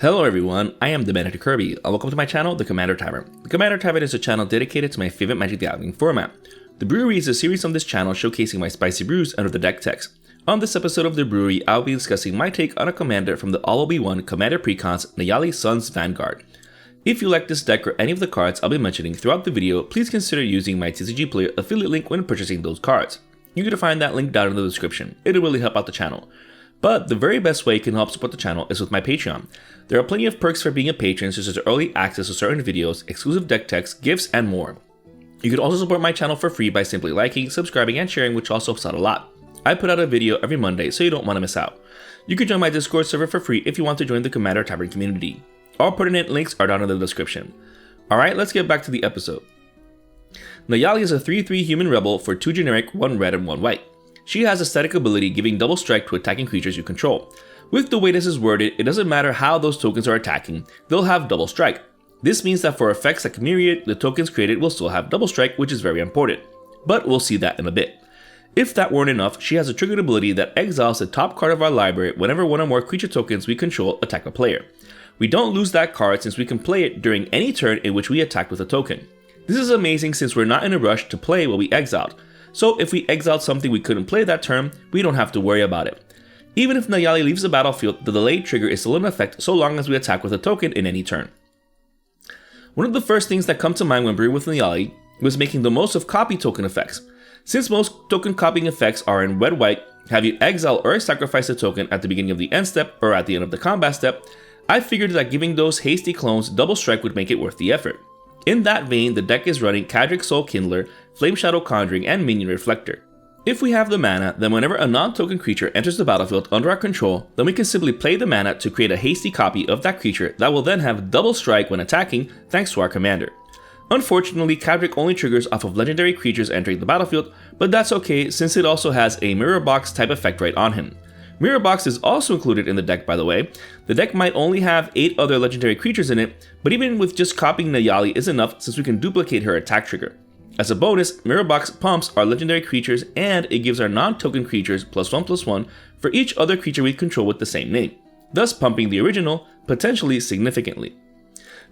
Hello everyone, I am the Manager Kirby, and welcome to my channel, The Commander Tavern. The Commander Tavern is a channel dedicated to my favorite Magic the Gathering format. The Brewery is a series on this channel showcasing my spicy brews under the deck text. On this episode of The Brewery, I'll be discussing my take on a commander from the All-Will-Be-One Commander Precons Neyali Sun's Vanguard. If you like this deck or any of the cards I'll be mentioning throughout the video, please consider using my TCG Player affiliate link when purchasing those cards. You can find that link down in the description. It'll really help out the channel. But the very best way you can help support the channel is with my Patreon. There are plenty of perks for being a patron, such as early access to certain videos, exclusive deck text, gifts, and more. You can also support my channel for free by simply liking, subscribing, and sharing, which also helps out a lot. I put out a video every Monday, so you don't want to miss out. You can join my Discord server for free if you want to join the Commander Tavern community. All pertinent links are down in the description. Alright, let's get back to the episode. Neyali is a 3/3 human rebel for 2 generic, 1 red, and 1 white. She has a static ability giving double strike to attacking creatures you control. With the way this is worded, it doesn't matter how those tokens are attacking, they'll have double strike. This means that for effects like Myriad, the tokens created will still have double strike, which is very important. But we'll see that in a bit. If that weren't enough, she has a triggered ability that exiles the top card of our library whenever one or more creature tokens we control attack a player. We don't lose that card since we can play it during any turn in which we attack with a token. This is amazing since we're not in a rush to play what we exiled. So if we exiled something we couldn't play that turn, we don't have to worry about it. Even if Neyali leaves the battlefield, the delayed trigger is still in effect so long as we attack with a token in any turn. One of the first things that come to mind when brewing with Neyali was making the most of copy token effects. Since most token copying effects are in red-white, have you exile or sacrifice a token at the beginning of the end step or at the end of the combat step, I figured that giving those hasty clones double strike would make it worth the effort. In that vein, the deck is running Kadrik's Soul Kindler, Flame Shadow Conjuring, and Minion Reflector. If we have the mana, then whenever a non-token creature enters the battlefield under our control, then we can simply play the mana to create a hasty copy of that creature that will then have double strike when attacking thanks to our commander. Unfortunately, Kadrik only triggers off of legendary creatures entering the battlefield, but that's okay since it also has a Mirror Box type effect right on him. Mirror Box is also included in the deck, by the way. The deck might only have 8 other legendary creatures in it, but even with just copying Neyali is enough since we can duplicate her attack trigger. As a bonus, Mirror Box pumps our legendary creatures and it gives our non-token creatures +1/+1 for each other creature we control with the same name, thus pumping the original potentially significantly.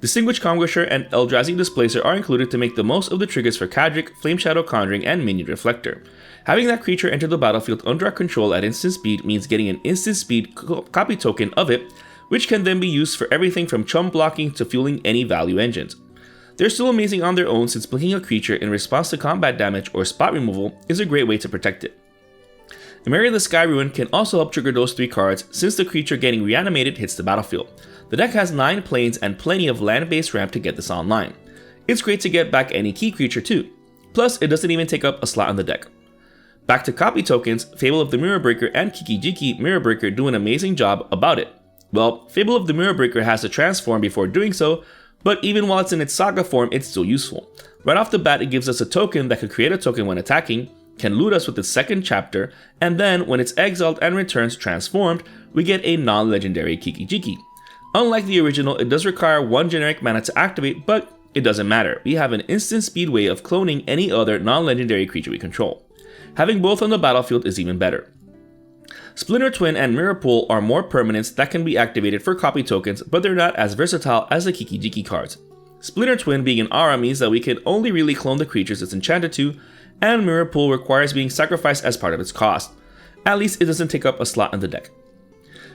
Distinguished Conqueror and Eldrazi Displacer are included to make the most of the triggers for Kadrik, Flame Shadow Conjuring, and Minion Reflector. Having that creature enter the battlefield under our control at instant speed means getting an instant speed copy token of it, which can then be used for everything from chump blocking to fueling any value engines. They're still amazing on their own since blinking a creature in response to combat damage or spot removal is a great way to protect it. Myriad the Sky Ruin can also help trigger those 3 cards since the creature getting reanimated hits the battlefield. The deck has 9 planes and plenty of land-based ramp to get this online. It's great to get back any key creature too. Plus, it doesn't even take up a slot on the deck. Back to copy tokens, Fable of the Mirror Breaker and Kiki-Jiki Mirror Breaker do an amazing job about it. Well, Fable of the Mirror Breaker has to transform before doing so, but even while it's in its saga form, it's still useful. Right off the bat, it gives us a token that can create a token when attacking, can loot us with its second chapter, and then when it's exiled and returns transformed, we get a non-legendary Kiki-Jiki. Unlike the original, it does require 1 generic mana to activate, but it doesn't matter. We have an instant speed way of cloning any other non-legendary creature we control. Having both on the battlefield is even better. Splinter Twin and Mirror Pool are more permanents that can be activated for copy tokens, but they're not as versatile as the Kiki-Jiki cards. Splinter Twin being an aura means that we can only really clone the creatures it's enchanted to, and Mirror Pool requires being sacrificed as part of its cost. At least it doesn't take up a slot in the deck.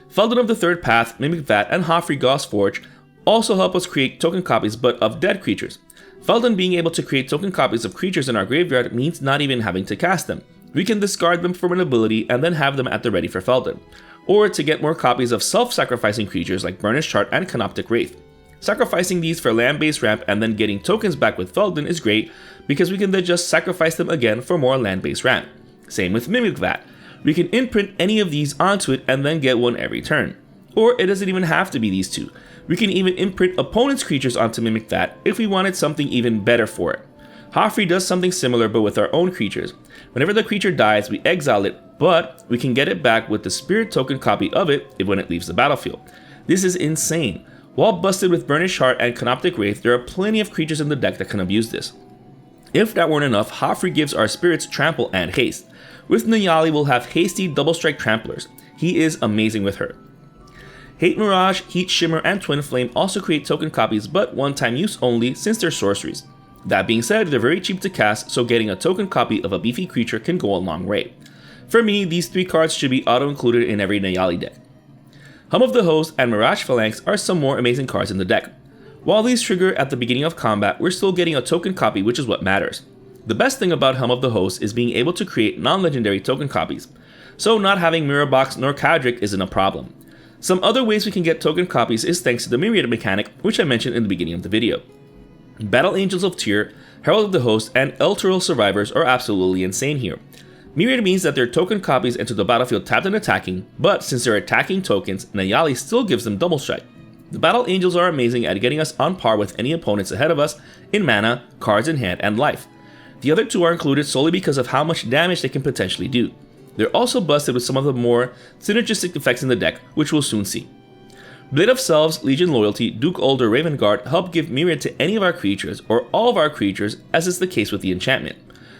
Feldon of the Third Path, Mimic Vat, and Hofri Gauss Forge also help us create token copies but of dead creatures. Feldon being able to create token copies of creatures in our graveyard means not even having to cast them. We can discard them from an ability and then have them at the ready for Feldon. Or to get more copies of self-sacrificing creatures like Burnished Heart and Canoptic Wraith. Sacrificing these for land-based ramp and then getting tokens back with Feldon is great because we can then just sacrifice them again for more land-based ramp. Same with Mimic Vat. We can imprint any of these onto it and then get one every turn. Or it doesn't even have to be these 2. We can even imprint opponent's creatures onto Mimic That if we wanted something even better for it. Hofri does something similar but with our own creatures. Whenever the creature dies, we exile it, but we can get it back with the spirit token copy of it when it leaves the battlefield. This is insane. While busted with Burnished Heart and Canoptic Wraith, there are plenty of creatures in the deck that can abuse this. If that weren't enough, Hofri gives our spirits trample and haste. With Neyali, we'll have hasty double strike tramplers. He is amazing with her. Hate Mirage, Heat Shimmer, and Twin Flame also create token copies, but one-time use only since they're sorceries. That being said, they're very cheap to cast, so getting a token copy of a beefy creature can go a long way. For me, these 3 cards should be auto-included in every Neyali deck. Hum of the Host and Mirage Phalanx are some more amazing cards in the deck. While these trigger at the beginning of combat, we're still getting a token copy, which is what matters. The best thing about Hum of the Host is being able to create non-legendary token copies, so not having Mirror Box nor Kadric isn't a problem. Some other ways we can get token copies is thanks to the Myriad mechanic, which I mentioned in the beginning of the video. Battle Angels of Tyr, Herald of the Host, and Elturel Survivors are absolutely insane here. Myriad means that their token copies enter the battlefield tapped and attacking, but since they're attacking tokens, Neyali still gives them double strike. The Battle Angels are amazing at getting us on par with any opponents ahead of us in mana, cards in hand, and life. The other 2 are included solely because of how much damage they can potentially do. They're also busted with some of the more synergistic effects in the deck, which we'll soon see. Blade of Selves, Legion Loyalty, Duke Ulder, Vanguard help give Myriad to any of our creatures or all of our creatures, as is the case with the enchantment.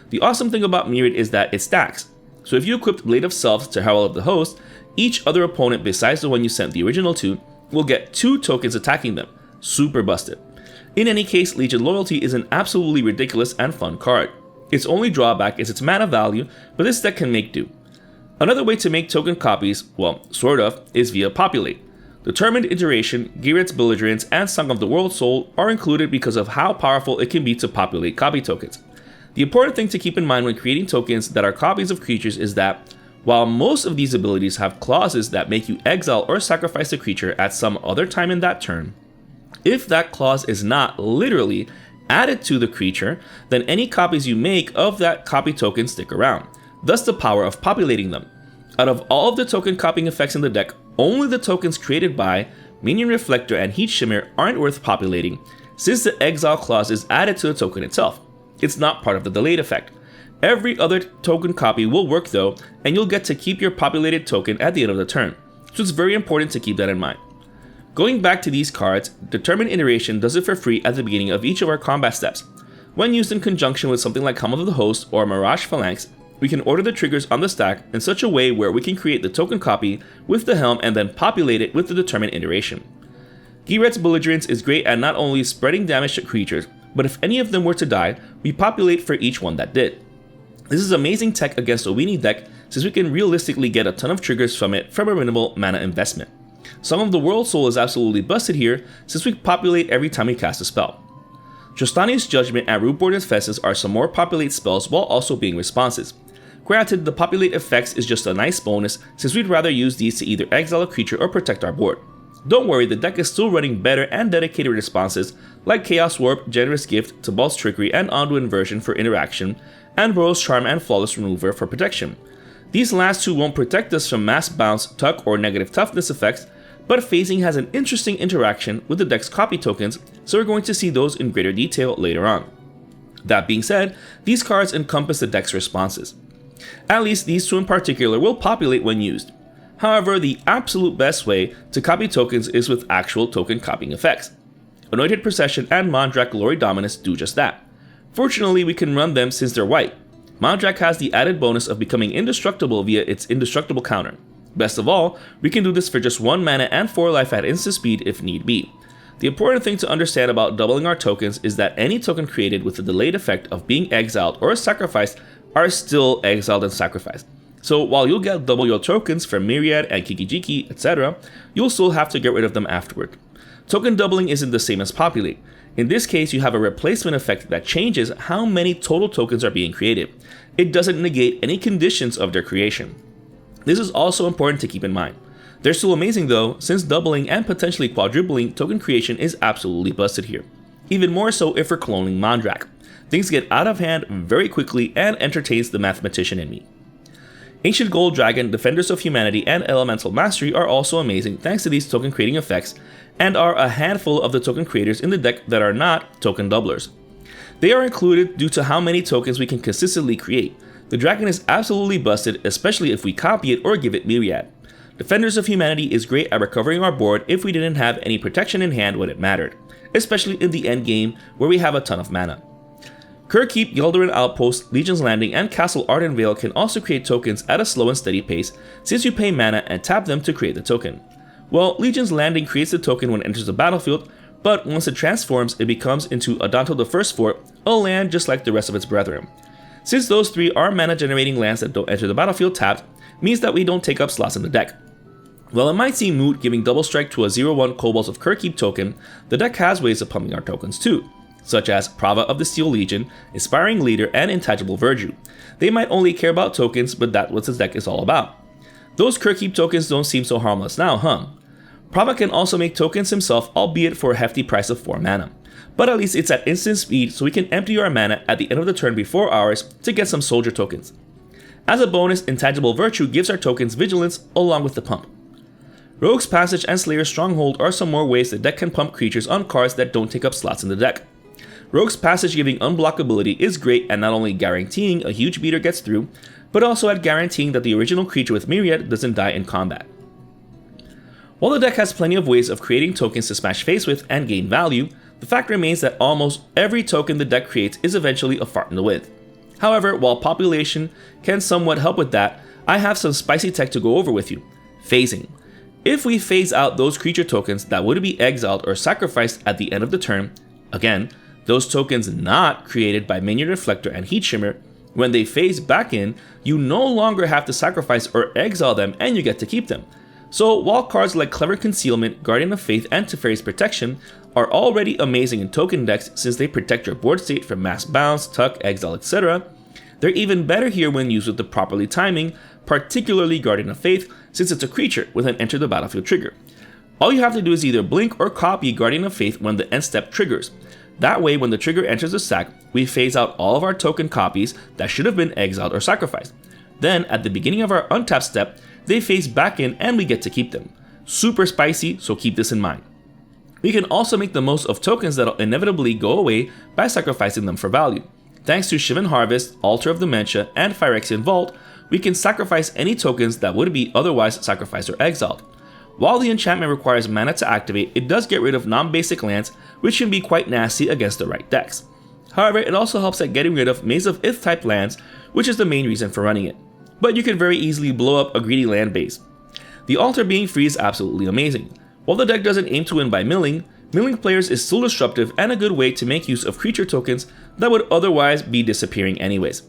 The awesome thing about Myriad is that it stacks. So if you equipped Blade of Selves to Herald of the Host, each other opponent besides the one you sent the original to will get 2 tokens attacking them. Super busted. In any case, Legion Loyalty is an absolutely ridiculous and fun card. Its only drawback is its mana value, but this deck can make do. Another way to make token copies, well, sort of, is via Populate. Determined Iteration, Giret's Belligerence, and Song of the World Soul are included because of how powerful it can be to populate copy tokens. The important thing to keep in mind when creating tokens that are copies of creatures is that, while most of these abilities have clauses that make you exile or sacrifice a creature at some other time in that turn, if that clause is not literally added to the creature, then any copies you make of that copy token stick around, thus the power of populating them. Out of all of the token copying effects in the deck, only the tokens created by Minion Reflector and Heat Shimmer aren't worth populating, since the exile clause is added to the token itself. It's not part of the delayed effect. Every other token copy will work though, and you'll get to keep your populated token at the end of the turn, so it's very important to keep that in mind. Going back to these cards, Determined Iteration does it for free at the beginning of each of our combat steps. When used in conjunction with something like Hum of the Host or Mirage Phalanx, we can order the triggers on the stack in such a way where we can create the token copy with the helm and then populate it with the Determined Iteration. Giret's Belligerence is great at not only spreading damage to creatures, but if any of them were to die, we populate for each one that did. This is amazing tech against a weenie deck since we can realistically get a ton of triggers from it from a minimal mana investment. Song of the World Soul is absolutely busted here since we populate every time we cast a spell. Trostani's Judgment and Rootborder's Festus are some more populate spells while also being responses. Granted, the populate effects is just a nice bonus since we'd rather use these to either exile a creature or protect our board. Don't worry, the deck is still running better and dedicated responses like Chaos Warp, Generous Gift, Tibalt's Trickery, and Ondu Inversion for interaction, and Burrow's Charm and Flawless Remover for protection. These last 2 won't protect us from Mass Bounce, Tuck, or Negative Toughness effects, but phasing has an interesting interaction with the deck's copy tokens, so we're going to see those in greater detail later on. That being said, these cards encompass the deck's responses. At least these 2 in particular will populate when used. However, the absolute best way to copy tokens is with actual token copying effects. Anointed Procession and Mondrak Glory Dominus do just that. Fortunately, we can run them since they're white. Mondrak has the added bonus of becoming indestructible via its indestructible counter. Best of all, we can do this for just 1 mana and 4 life at instant speed if need be. The important thing to understand about doubling our tokens is that any token created with the delayed effect of being exiled or sacrificed are still exiled and sacrificed. So while you'll get double your tokens from Myriad and Kikijiki, etc., you'll still have to get rid of them afterward. Token doubling isn't the same as Populate. In this case, you have a replacement effect that changes how many total tokens are being created. It doesn't negate any conditions of their creation. This is also important to keep in mind. They're still amazing though, since doubling and potentially quadrupling token creation is absolutely busted here. Even more so if we're cloning Mondrak. Things get out of hand very quickly and entertains the mathematician in me. Ancient Gold Dragon, Defenders of Humanity, and Elemental Mastery are also amazing thanks to these token creating effects, and are a handful of the token creators in the deck that are not token doublers. They are included due to how many tokens we can consistently create. The dragon is absolutely busted, especially if we copy it or give it Myriad. Defenders of Humanity is great at recovering our board if we didn't have any protection in hand when it mattered, especially in the end game where we have a ton of mana. Kirkkeep, Yaldarin Outpost, Legion's Landing, and Castle Ardenvale can also create tokens at a slow and steady pace since you pay mana and tap them to create the token. Well, Legion's landing creates the token when it enters the battlefield, but once it transforms, it becomes into Adanto the First Fort, a land just like the rest of its brethren. Since those three are mana generating lands that don't enter the battlefield tapped, means that we don't take up slots in the deck. While it might seem moot giving double strike to a 0/1 Kobolds of Kirkkeep token, the deck has ways of pumping our tokens too, such as Prava of the Steel Legion, Inspiring Leader, and Intangible Virtue. They might only care about tokens, but that's what this deck is all about. Those Kirkkeep tokens don't seem so harmless now, huh? Prava can also make tokens himself, albeit for a hefty price of 4 mana. But at least it's at instant speed, so we can empty our mana at the end of the turn before ours to get some soldier tokens. As a bonus, Intangible Virtue gives our tokens vigilance along with the pump. Rogue's Passage and Slayer's Stronghold are some more ways the deck can pump creatures on cards that don't take up slots in the deck. Rogue's Passage giving unblockability is great at not only guaranteeing a huge beater gets through, but also at guaranteeing that the original creature with Myriad doesn't die in combat. While the deck has plenty of ways of creating tokens to smash face with and gain value, the fact remains that almost every token the deck creates is eventually a fart in the wind. However, while Population can somewhat help with that, I have some spicy tech to go over with you. Phasing. If we phase out those creature tokens that would be exiled or sacrificed at the end of the turn, again, those tokens not created by Minion Reflector and Heat Shimmer, when they phase back in, you no longer have to sacrifice or exile them and you get to keep them. So while cards like Clever Concealment, Guardian of Faith, and Teferi's Protection are already amazing in token decks since they protect your board state from mass bounce, tuck, exile, etc., they're even better here when used with the properly timing, particularly Guardian of Faith, since it's a creature with an enter the battlefield trigger. All you have to do is either blink or copy Guardian of Faith when the end step triggers. That way, when the trigger enters the sack, we phase out all of our token copies that should have been exiled or sacrificed. Then, at the beginning of our untap step, they phase back in and we get to keep them. Super spicy, so keep this in mind. We can also make the most of tokens that'll inevitably go away by sacrificing them for value. Thanks to Shivan Harvest, Altar of Dementia, and Phyrexian Vault, we can sacrifice any tokens that would be otherwise sacrificed or exiled. While the enchantment requires mana to activate, it does get rid of non-basic lands, which can be quite nasty against the right decks. However, it also helps at getting rid of Maze of Ith type lands, which is the main reason for running it. But you can very easily blow up a greedy land base. The Altar being free is absolutely amazing. While the deck doesn't aim to win by milling players is still disruptive and a good way to make use of creature tokens that would otherwise be disappearing anyways.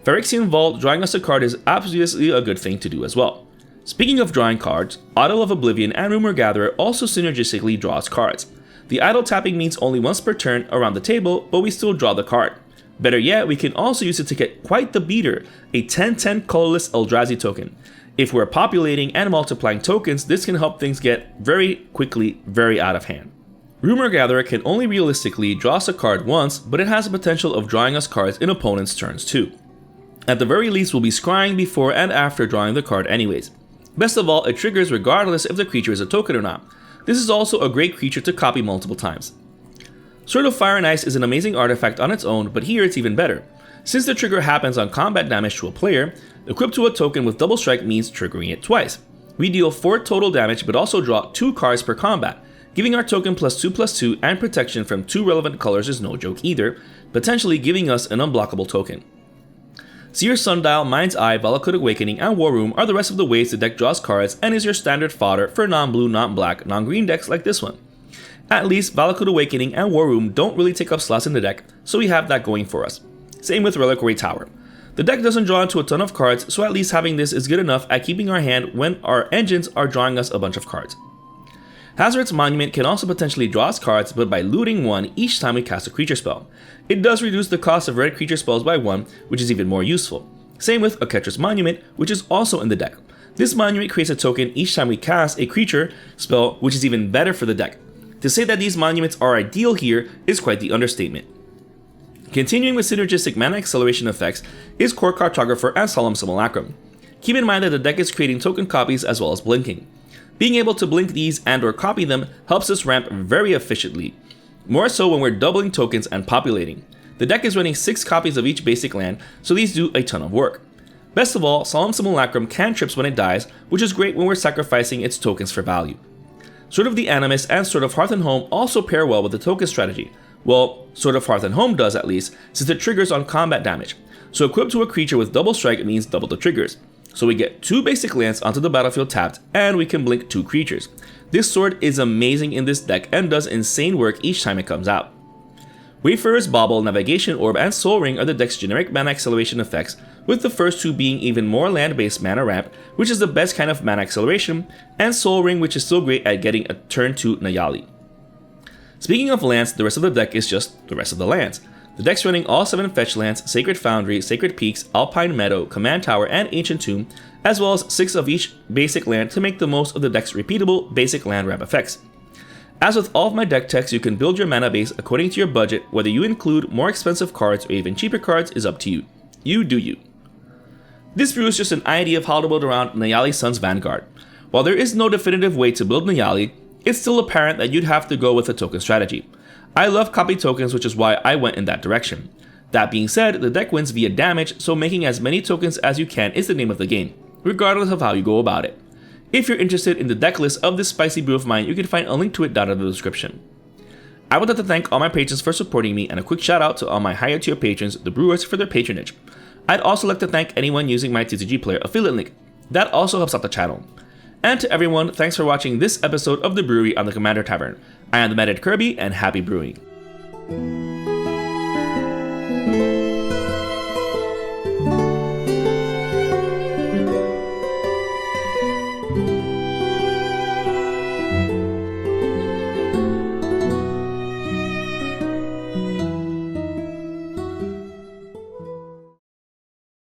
Phyrexian Vault drawing us a card is obviously a good thing to do as well. Speaking of drawing cards, Idol of Oblivion and Rumor Gatherer also synergistically draws cards. The idle tapping means only once per turn around the table, but we still draw the card. Better yet, we can also use it to get quite the beater, a 10/10 colorless Eldrazi token. If we're populating and multiplying tokens, this can help things get very quickly very out of hand. Rumor Gatherer can only realistically draw us a card once, but it has the potential of drawing us cards in opponents' turns too. At the very least, we'll be scrying before and after drawing the card anyways. Best of all, it triggers regardless if the creature is a token or not. This is also a great creature to copy multiple times. Sword of Fire and Ice is an amazing artifact on its own, but here it's even better. Since the trigger happens on combat damage to a player, equipped to a token with double strike means triggering it twice. We deal 4 total damage but also draw 2 cards per combat. Giving our token +2/+2 and protection from 2 relevant colors is no joke either, potentially giving us an unblockable token. Seer Sundial, Mind's Eye, Valakut Awakening, and War Room are the rest of the ways the deck draws cards and is your standard fodder for non-blue, non-black, non-green decks like this one. At least, Valakut Awakening and War Room don't really take up slots in the deck, so we have that going for us. Same with Reliquary Tower. The deck doesn't draw into a ton of cards, so at least having this is good enough at keeping our hand when our engines are drawing us a bunch of cards. Hazard's Monument can also potentially draw us cards, but by looting 1 each time we cast a creature spell. It does reduce the cost of red creature spells by 1, which is even more useful. Same with Oketra's Monument, which is also in the deck. This monument creates a token each time we cast a creature spell, which is even better for the deck. To say that these monuments are ideal here is quite the understatement. Continuing with synergistic mana acceleration effects is Core Cartographer and Solemn Simulacrum. Keep in mind that the deck is creating token copies as well as blinking. Being able to blink these and or copy them helps us ramp very efficiently, more so when we're doubling tokens and populating. The deck is running 6 copies of each basic land, so these do a ton of work. Best of all, Solemn Simulacrum cantrips when it dies, which is great when we're sacrificing its tokens for value. Sword of the Animus and Sword of Hearth and Home also pair well with the token strategy. Well, Sword of Hearth and Home does at least, since it triggers on combat damage. So equipped to a creature with double strike means double the triggers. So we get 2 basic lands onto the battlefield tapped, and we can blink 2 creatures. This sword is amazing in this deck and does insane work each time it comes out. Wayfarer's Bauble, Navigation Orb, and Soul Ring are the deck's generic mana acceleration effects, with the first 2 being even more land-based mana ramp, which is the best kind of mana acceleration, and Soul Ring, which is still great at getting a turn 2 Neyali. Speaking of lands, the rest of the deck is just the rest of the lands. The deck's running all 7 fetch lands, Sacred Foundry, Sacred Peaks, Alpine Meadow, Command Tower, and Ancient Tomb, as well as 6 of each basic land to make the most of the deck's repeatable basic land ramp effects. As with all of my deck techs, you can build your mana base according to your budget. Whether you include more expensive cards or even cheaper cards is up to you. You do you. This brew is just an idea of how to build around Neyali Sun's Vanguard. While there is no definitive way to build Neyali, it's still apparent that you'd have to go with a token strategy. I love copy tokens, which is why I went in that direction. That being said, the deck wins via damage, so making as many tokens as you can is the name of the game, regardless of how you go about it. If you're interested in the deck list of this spicy brew of mine, you can find a link to it down in the description. I would like to thank all my patrons for supporting me, and a quick shout out to all my higher tier patrons, the brewers, for their patronage. I'd also like to thank anyone using my TCG Player affiliate link. That also helps out the channel. And to everyone, thanks for watching this episode of The Brewery on the Commander Tavern. I am the Mad Kirby, and happy brewing.